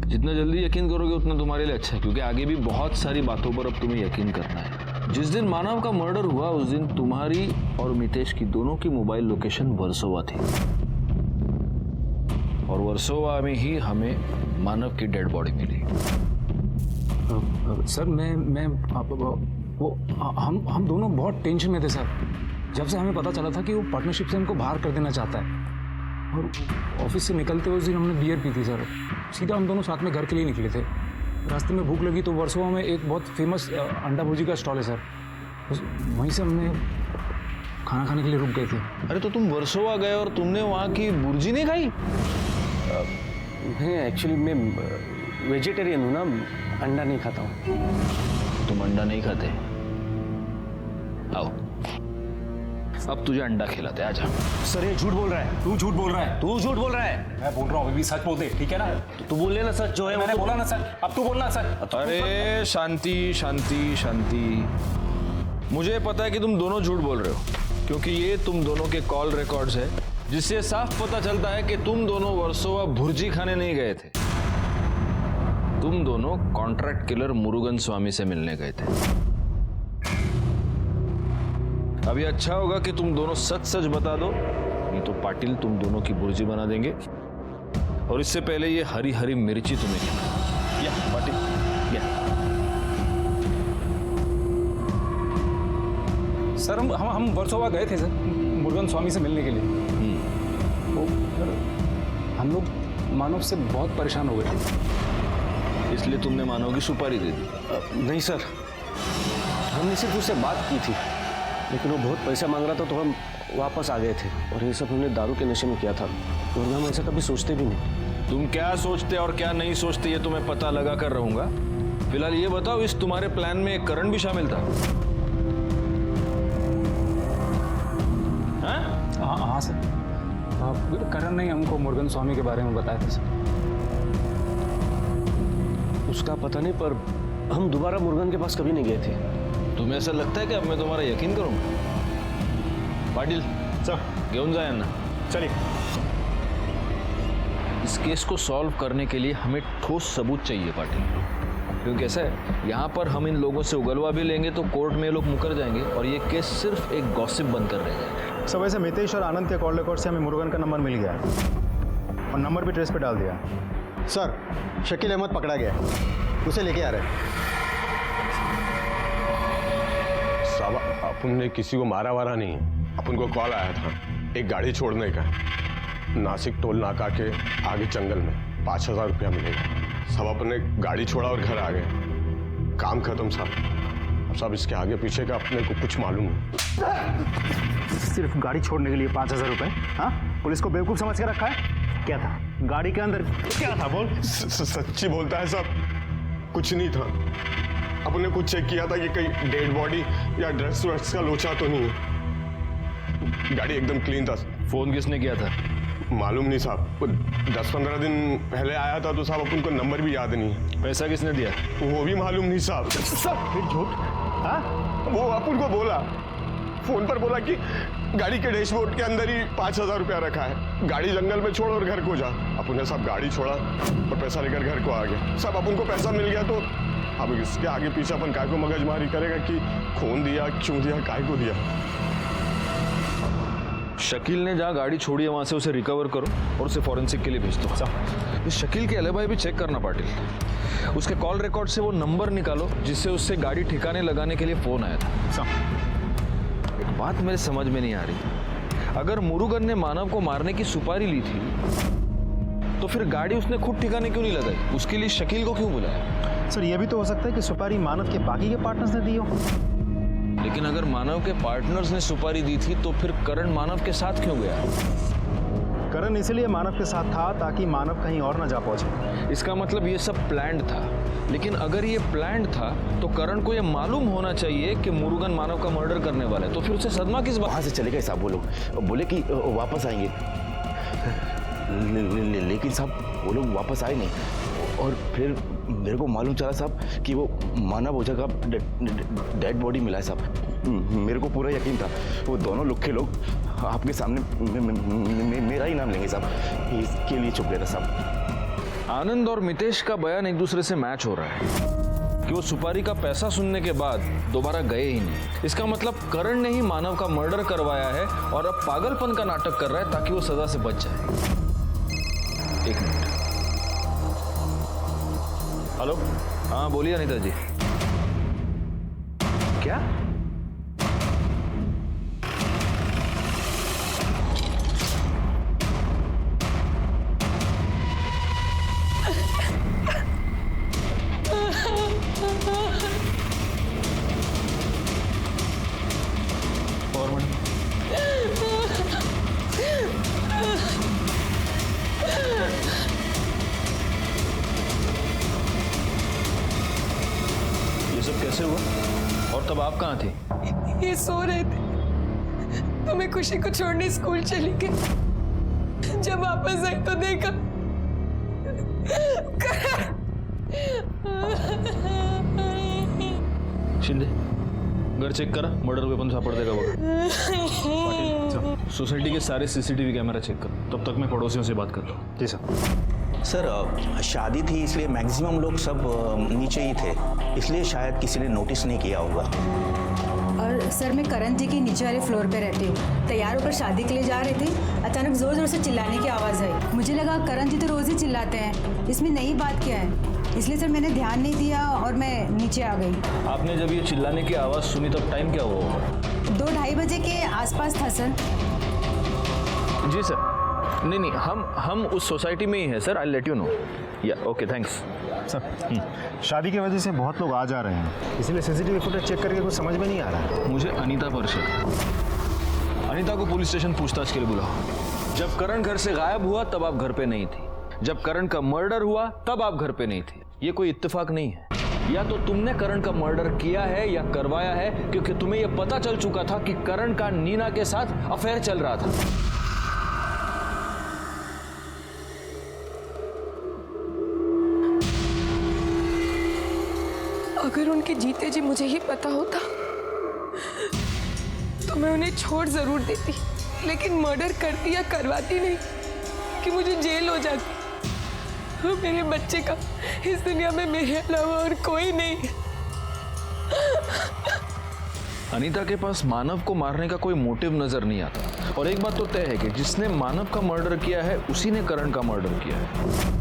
Speaker 1: जितना जल्दी यकीन करोगे उतना तुम्हारे लिए अच्छा है, क्योंकि आगे भी बहुत सारी बातों पर अब तुम्हें यकीन करना है। जिस दिन मानव का मर्डर हुआ उस दिन तुम्हारी और मितेश की दोनों की मोबाइल लोकेशन वर्सोवा थी, और वर्सोवा में ही हमें मानव की डेड बॉडी मिली।
Speaker 7: सर, मैं वो हम दोनों बहुत टेंशन में थे सर। जब से हमें पता चला था कि वो पार्टनरशिप से हमको बाहर कर देना चाहता है, और ऑफिस से निकलते हुए उस दिन हमने बियर पी थी सर। सीधा हम दोनों साथ में घर के लिए निकले थे। रास्ते में भूख लगी तो वर्सोवा में एक बहुत फेमस अंडा भुर्जी का स्टॉल है सर, वहीं से हमने खाना खाने के लिए रुक गए थे।
Speaker 1: अरे तो तुम वर्सोवा गए और तुमने वहाँ की भुर्जी नहीं खाई?
Speaker 8: नहीं, एक्चुअली मैं वेजिटेरियन हूँ ना, अंडा नहीं खाता हूँ।
Speaker 1: तुम अंडा नहीं खाते? आओ, अब तुझे अंडा खिलाते, आजा।
Speaker 11: सर, ये झूठ बोल रहा है। तू झूठ बोल रहा है।
Speaker 8: तू झूठ बोल रहा है।
Speaker 11: मैं बोल रहा हूँ, अभी भी सच बोल दे, ठीक है ना?
Speaker 8: तू बोल लेना सच जो है।
Speaker 11: मैंने बोला ना सच, अब तू बोलना सच।
Speaker 1: अरे शांति शांति शांति, मुझे पता है कि तुम दोनों झूठ बोल रहे हो, क्योंकि ये तुम दोनों के कॉल रिकॉर्ड्स है, जिससे साफ पता चलता है कि तुम दोनों वर्सोवा भुर्जी खाने नहीं गए थे। तुम दोनों कॉन्ट्रैक्ट किलर मुरुगन स्वामी से मिलने गए थे। अभी अच्छा होगा कि तुम दोनों सच सच बता दो, नहीं तो पाटिल तुम दोनों की भुर्जी बना देंगे, और इससे पहले ये हरी हरी मिर्ची तुम्हें खिलाएंगे। या पाटिल, या।
Speaker 7: सर, हम वर्सोवा गए थे सर, मुरुगन स्वामी से मिलने के लिए। वो हम लोग मानव से बहुत परेशान हो गए थे,
Speaker 1: इसलिए तुमने मानव की सुपारी दे दी?
Speaker 8: नहीं सर, हमने सिर्फ उससे बात की थी। लेकिन वो बहुत पैसा मांग रहा था तो हम वापस आ गए थे, और ये सब हमने दारू के नशे में किया था, वरना हम ऐसा कभी सोचते भी नहीं।
Speaker 1: तुम क्या सोचते और क्या नहीं सोचते ये तुम्हें पता लगा कर रहूंगा। फिलहाल ये बताओ, इस तुम्हारे प्लान में करण भी शामिल था?
Speaker 7: हाँ सर, करण ने हमको मुरुगन स्वामी के बारे में बताया था सर।
Speaker 8: उसका पता नहीं, पर हम दोबारा मुरुगन के पास कभी नहीं गए थे।
Speaker 1: तुम्हें ऐसा लगता है कि अब मैं तुम्हारा यकीन करूंगा? पाटिल
Speaker 3: सर
Speaker 1: घेऊन जाए ना।
Speaker 3: चलिए।
Speaker 1: इस केस को सॉल्व करने के लिए हमें ठोस सबूत चाहिए पाटिल, क्योंकि ऐसा है, यहाँ पर हम इन लोगों से उगलवा भी लेंगे तो कोर्ट में ये लोग मुकर जाएंगे और ये केस सिर्फ एक गॉसिप बनकर रह जाएगा।
Speaker 3: सर वैसे मितेश और आनंद के कॉल रिकॉर्ड से हमें मुरुगन का नंबर मिल गया है और नंबर भी ट्रेस पे डाल दिया।
Speaker 15: सर शकील अहमद पकड़ा गया, उसे लेके आ रहे हैं।
Speaker 16: साहब अपन ने किसी को मारा वारा नहीं है, अपन को कॉल आया था एक गाड़ी छोड़ने का, नासिक टोल नाका के आगे जंगल में 5,000 रुपया मिलेगा। सब अपन ने गाड़ी छोड़ा और घर आ गए, काम खत्म साहब। अब सब इसके आगे पीछे का अपने को कुछ मालूम नहीं।
Speaker 3: सिर्फ गाड़ी छोड़ने के लिए 5,000 रुपए? हाँ, पुलिस को बेवकूफ समझ के रखा है? क्या था गाड़ी के अंदर? क्या था बोल?
Speaker 16: सच्ची बोलता है साहब, कुछ नहीं था। अपन ने कुछ चेक किया था कि कहीं डेड बॉडी या ड्रग्स व्रग्स का लोचा तो नहीं है। गाड़ी एकदम क्लीन था।
Speaker 1: फोन किसने किया था?
Speaker 16: मालूम नहीं साहब, 10-15 दिन पहले आया था तो साहब अपन को नंबर भी याद नहीं है।
Speaker 1: पैसा किसने दिया?
Speaker 16: वो भी मालूम नहीं साहब।
Speaker 3: फिर झूठ? हाँ,
Speaker 16: वो अपन को बोला, फोन पर बोला कि गाड़ी के डैशबोर्ड के अंदर ही 5,000 रुपया रखा है, गाड़ी जंगल में छोड़ और घर को जा। अपन ने सब गाड़ी छोड़ा और पैसा लेकर घर को आ गया। सब अपन को पैसा मिल गया तो अब इसके आगे पीछे अपन काय को मगजमारी करेगा कि खून दिया, क्यों दिया, काय को दिया।
Speaker 1: शकील ने जहाँ गाड़ी छोड़ी है वहां से उसे रिकवर करो और उसे फॉरेंसिक के लिए भेज दो। इस शकील के एलिबाई भी चेक करना पाटिल। उसके कॉल रिकॉर्ड से वो नंबर निकालो जिससे उससे गाड़ी ठिकाने लगाने के लिए फोन आया था। एक बात मेरे समझ में नहीं आ रही, अगर मुरुगन ने मानव को मारने की सुपारी ली थी तो फिर गाड़ी उसने खुद ठिकाने क्यों नहीं लगाई? उसके लिए शकील को क्यों बुलाया?
Speaker 3: सर ये भी तो हो सकता है कि सुपारी मानव के बाकी के पार्टनर्स ने दी हो।
Speaker 1: लेकिन अगर मानव के पार्टनर्स ने सुपारी दी थी तो फिर करण मानव के साथ क्यों गया?
Speaker 3: करण इसलिए मानव के साथ था ताकि मानव कहीं और ना जा पहुंचे।
Speaker 1: इसका मतलब ये सब प्लान्ड था। लेकिन अगर ये प्लान्ड था तो करण को ये मालूम होना चाहिए कि मुरुगन मानव का मर्डर करने वाला है, तो फिर उसे सदमा किस बात?
Speaker 5: वहाँ से चले गए साहब वो लोग, बोले कि वापस आएंगे, लेकिन साहब वो लोग वापस आए नहीं। और फिर मेरे को मालूम चला साहब कि वो मानव ओझा का डेड बॉडी मिला है साहब। मेरे को पूरा यकीन था वो दोनों लुक्खे लोग आपके सामने मेरा ही नाम लेंगे साहब, इसके लिए चुप गया था साहब।
Speaker 1: आनंद और मितेश का बयान एक दूसरे से मैच हो रहा है कि वो सुपारी का पैसा सुनने के बाद दोबारा गए ही नहीं। इसका मतलब करण ने ही मानव का मर्डर करवाया है और अब पागलपन का नाटक कर रहा है ताकि वो सजा से बच जाए। एक मिनट। हेलो, हाँ बोलिए अनीता जी। क्या? और मैडम ये सब कैसे हुआ और तब आप कहाँ थे?
Speaker 2: ये सो रहे थे तो मैं खुशी को छोड़ने स्कूल चली गई। जब वापस आई तो देखा
Speaker 1: शिंदे घर चेक करा, मर्डर वेपन सापड़ देगा बघा। सोसाइटी के सारे सीसीटीवी कैमरा चेक करो, तब तक मैं पड़ोसियों से बात करता हूँ।
Speaker 3: जी सर।
Speaker 5: सर शादी थी इसलिए मैक्सिमम लोग सब नीचे ही थे, इसलिए शायद किसी ने नोटिस नहीं किया होगा।
Speaker 9: और सर मैं करण जी की नीचे वाले फ्लोर पे रहती हूँ। तैयार होकर शादी के लिए जा रहे थे, अचानक जोर जोर से चिल्लाने की आवाज़ आई। मुझे लगा करण जी तो रोज़ ही चिल्लाते हैं, इसमें नई बात क्या है, इसलिए सर मैंने ध्यान नहीं दिया और मैं नीचे आ गई।
Speaker 1: आपने जब ये चिल्लाने की आवाज़ सुनी तब टाइम क्या हुआ होगा?
Speaker 9: 2-2:30 बजे के आसपास था सर।
Speaker 1: जी सर। नहीं, हम उस सोसाइटी में ही हैं sir. I let you know. या ओके, थैंक्स।
Speaker 3: सर शादी की वजह से बहुत लोग आ जा रहे हैं, इसलिए सीसीटीवी फुटेज चेक करके कुछ समझ में नहीं आ रहा है।
Speaker 1: मुझे अनीता पर शक है। अनीता को पुलिस स्टेशन पूछताछ के लिए बुलाओ। जब करण घर से गायब हुआ तब आप घर पे नहीं थी, जब करण का मर्डर हुआ तब आप घर पे नहीं थी। ये कोई इत्तेफाक नहीं है। या तो तुमने करण का मर्डर किया है या करवाया है, क्योंकि तुम्हें यह पता चल चुका था कि करण का नीना के साथ अफेयर चल रहा था।
Speaker 2: अगर उनके जीते जी मुझे ही पता होता तो मैं उन्हें छोड़ जरूर देती, लेकिन मर्डर करती या करवाती नहीं कि मुझे जेल हो जाती। और मेरे बच्चे का इस दुनिया में मेरे अलावा और कोई नहीं।
Speaker 1: अनीता के पास मानव को मारने का कोई मोटिव नजर नहीं आता। और एक बात तो तय है कि जिसने मानव का मर्डर किया है उसी ने करण का मर्डर किया है।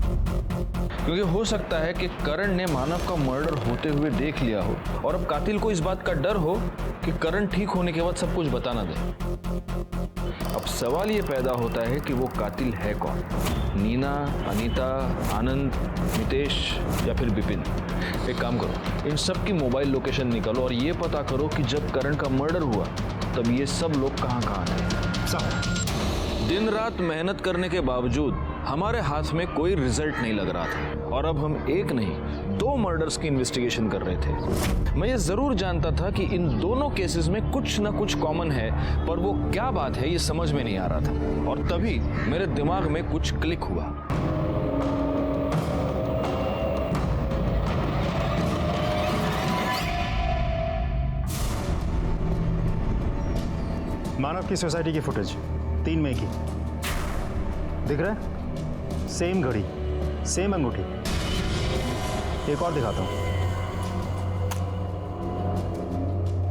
Speaker 1: क्योंकि हो सकता है कि करण ने मानव का मर्डर होते हुए देख लिया हो और अब कातिल को इस बात का डर हो कि करण ठीक होने के बाद सब कुछ बता ना दे। अब सवाल ये पैदा होता है कि वो कातिल है कौन? नीना, अनीता, आनंद, मितेश या फिर विपिन? एक काम करो, इन सब की मोबाइल लोकेशन निकालो और ये पता करो कि जब करण का मर्डर हुआ तब ये सब लोग कहाँ थे। दिन रात मेहनत करने के बावजूद हमारे हाथ में कोई रिजल्ट नहीं लग रहा था और अब हम एक नहीं 2 मर्डर्स की इन्वेस्टिगेशन कर रहे थे। मैं ये जरूर जानता था कि इन दोनों केसेस में कुछ ना कुछ कॉमन है, पर वो क्या बात है ये समझ में नहीं आ रहा था। और तभी मेरे दिमाग में कुछ क्लिक हुआ।
Speaker 3: मानव की सोसाइटी की फुटेज 3 मई की दिख रहा है? सेम घड़ी, सेम अंगूठी। एक और दिखाता हूं।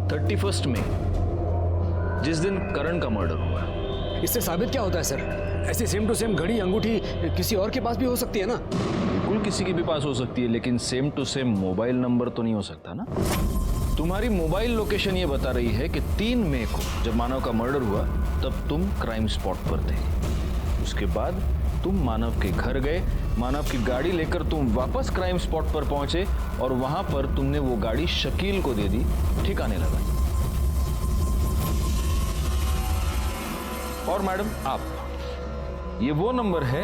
Speaker 1: 31 मई, जिस दिन करण का मर्डर हुआ।
Speaker 14: इससे साबित क्या होता है सर? ऐसी सेम टू सेम घड़ी अंगूठी किसी और के पास भी हो सकती है ना?
Speaker 1: बिल्कुल किसी के भी पास हो सकती है, लेकिन same to same mobile number तो नहीं हो सकता ना। तुम्हारी मोबाइल लोकेशन ये बता रही है कि 3 मई को जब मानव का मर्डर हुआ तब तुम क्राइम स्पॉट पर थे। उसके बाद तुम मानव के घर गए, मानव की गाड़ी लेकर तुम वापस क्राइम स्पॉट पर पहुंचे और वहां पर तुमने वो गाड़ी शकील को दे दी, ठिकाने लगा। और मैडम आप, ये वो नंबर है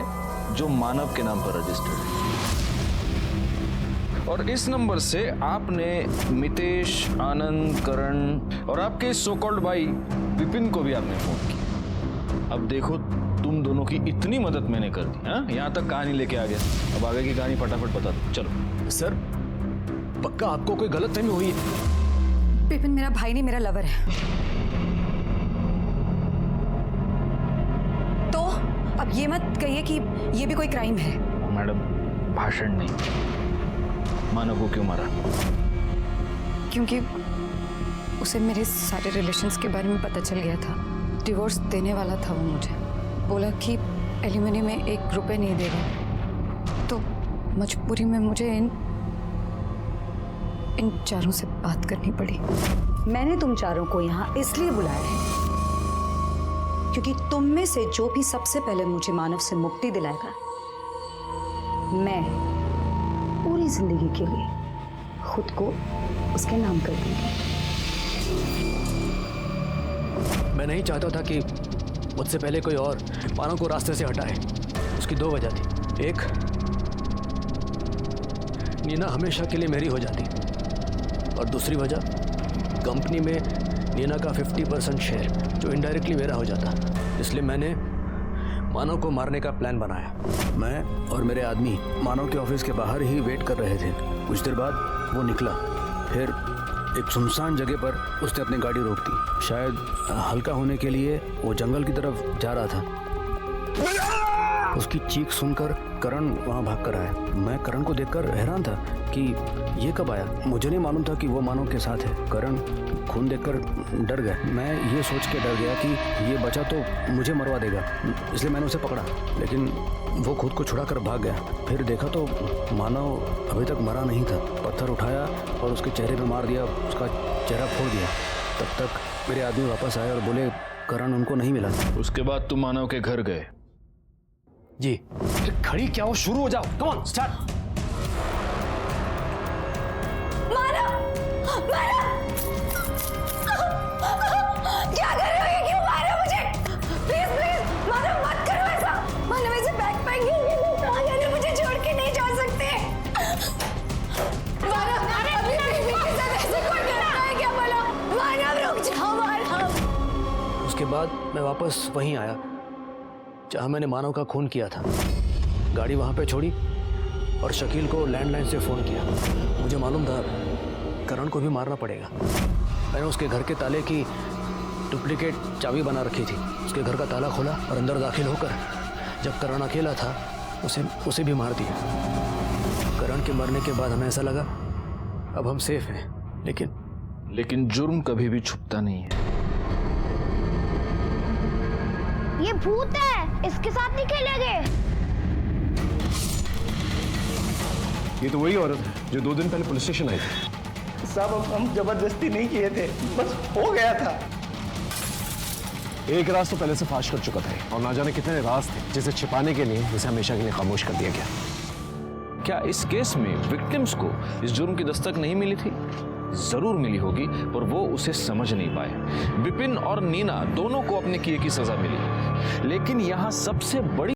Speaker 1: जो मानव के नाम पर रजिस्टर्ड है और इस नंबर से आपने मितेश, आनंद, करण और आपके सो कॉल्ड भाई विपिन को भी आपने फोन किया। अब देखो, तुम दोनों की इतनी मदद मैंने कर दी। हाँ, यहाँ तक कहानी लेके आ गया। अब आगे की कहानी फटाफट बता दो। चलो
Speaker 14: सर, पक्का आपको कोई गलतफहमी हुई है?
Speaker 9: विपिन मेरा भाई नहीं, मेरा लवर है। तो अब ये मत कहिए कि ये भी कोई क्राइम है।
Speaker 1: मैडम, भाषण नहीं। मानव को क्यों मारा?
Speaker 9: क्योंकि उसे मेरे सारे रिलेशंस के बारे में पता चल गया था। डिवोर्स देने वाला था वो मुझे। बोला कि एलिमनी में 1 रुपए नहीं देगा। तो मजबूरी में मुझे इन चारों से बात करनी पड़ी।
Speaker 17: मैंने तुम चारों को यहाँ इसलिए बुलाया है क्योंकि तुम में से जो भी सबसे पहले मुझे मानव से मुक्ति दिलाएगा, मैं पूरी जिंदगी के लिए खुद को उसके नाम कर दूंगी।
Speaker 14: मैं नहीं चाहता था कि मुझसे पहले कोई और मानव को रास्ते से हटाए। उसकी 2 वजह थी। एक, नीना हमेशा के लिए मेरी हो जाती और दूसरी वजह, कंपनी में नीना का 50% शेयर जो इनडायरेक्टली मेरा हो जाता। इसलिए मैंने मानव को मारने का प्लान बनाया। मैं और मेरे आदमी मानव के ऑफिस के बाहर ही वेट कर रहे थे। कुछ देर बाद वो निकला। फिर एक सुनसान जगह पर उसने अपनी गाड़ी रोक दी। शायद हल्का होने के लिए वो जंगल की तरफ जा रहा था। उसकी चीख सुनकर करण वहाँ भाग कर आया। मैं करण को देखकर हैरान था कि ये कब आया। मुझे नहीं मालूम था कि वो मानव के साथ है। करण खून देखकर डर गया। मैं ये सोच के डर गया कि ये बचा तो मुझे मरवा देगा, इसलिए मैंने उसे पकड़ा, लेकिन वो खुद को छुड़ाकर भाग गया। फिर देखा तो मानव अभी तक मरा नहीं था। पत्थर उठाया और उसके चेहरे पे मार दिया, उसका चेहरा फोड़ दिया। तब तक मेरे आदमी वापस आए और बोले करण उनको नहीं मिला।
Speaker 1: उसके बाद तुम मानव के घर गए?
Speaker 14: जी। खड़ी क्या हो, शुरू हो जाओ। Come on, start. बाद मैं वापस वहीं आया जहाँ मैंने मानव का खून किया था। गाड़ी वहाँ पे छोड़ी और शकील को लैंडलाइन से फ़ोन किया। मुझे मालूम था करण को भी मारना पड़ेगा। मैंने उसके घर के ताले की डुप्लीकेट चाबी बना रखी थी। उसके घर का ताला खोला और अंदर दाखिल होकर जब करण अकेला था उसे भी मार दिया। करण के मरने के बाद हमें ऐसा लगा अब हम सेफ हैं,
Speaker 1: लेकिन जुर्म कभी भी छुपता नहीं है।
Speaker 18: ये भूत है, इसके साथ नहीं खेलेंगे।
Speaker 11: ये तो वही औरत है जो 2 दिन पहले पुलिस स्टेशन आई थी।
Speaker 10: साहब हम जबरदस्ती नहीं किए थे, बस हो गया था।
Speaker 11: एक राज तो पहले से फाश कर चुका था और ना जाने कितने राज थे जिसे छिपाने के लिए उसे हमेशा के लिए खामोश कर दिया गया।
Speaker 1: क्या इस केस में विक्टिम्स को इस जुर्म की दस्तक नहीं मिली थी? जरूर मिली होगी, पर वो उसे समझ नहीं पाए। विपिन और नीना दोनों को अपने किए की सजा मिली, लेकिन यहाँ सबसे बड़ी